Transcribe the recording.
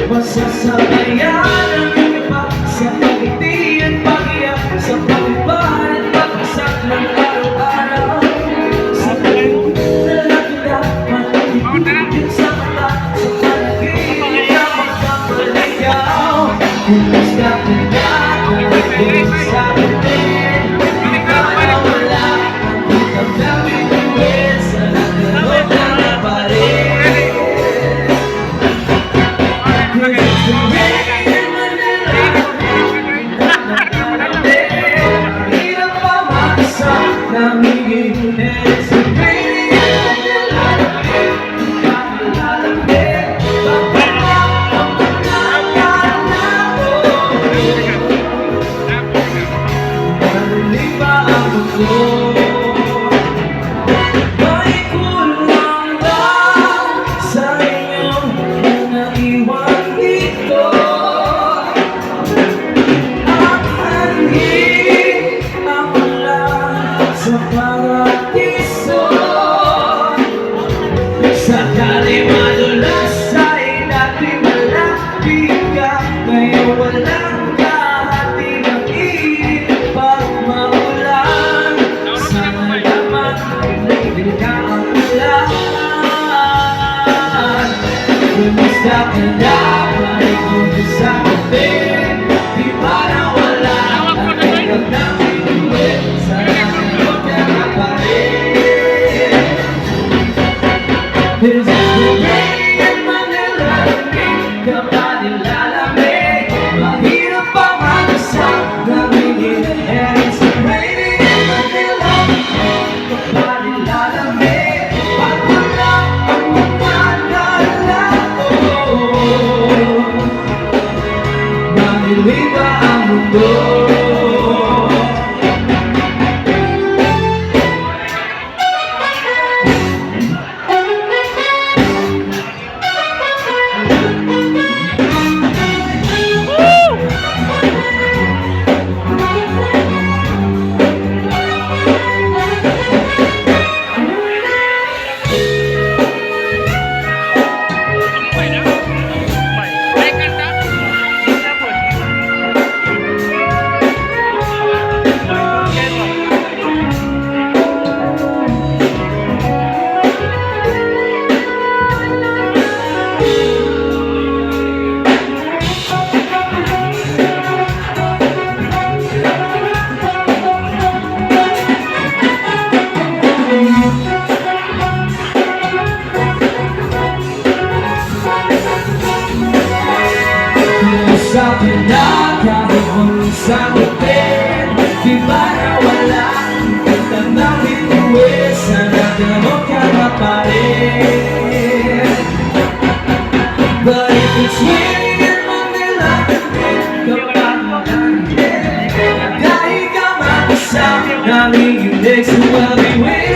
Masasabayan ang iba sa pagiti at pag-iyak, sa pag-iba at pag-isak ng araw-araw. Sa pag-iba na kita, matitipid sa mata, sa pag-ibig na magkapaligaw. Kumusta ka na, kumusta ka din, di ba nawala ang kitang nabibigyan sa nagalot na naparin. Sa paradiso, sakali madulas ay dati malapit ka, ngayon walang kahati ng init pag maulan. Sana naman nagigil ka ang ulan. Kumusta ka na, balik mo sa atin, di ba nawala ang hirap ng inuwi. This is the rain in Manila, kapag nilalamig, mahirap pa mag-asap, namingin. And it's the rain in Manila, kapag nilalamig, pag wala ang mga nalako, maniliba ang mundo. Sa pinagkabit mong sagutin, di ba nawala ang nanging uwi, sana gamot ka na pa rin. But if it's raining in Manila, kapag malangin, kahit ka mag-isa, nanginginig, so I'll be waiting.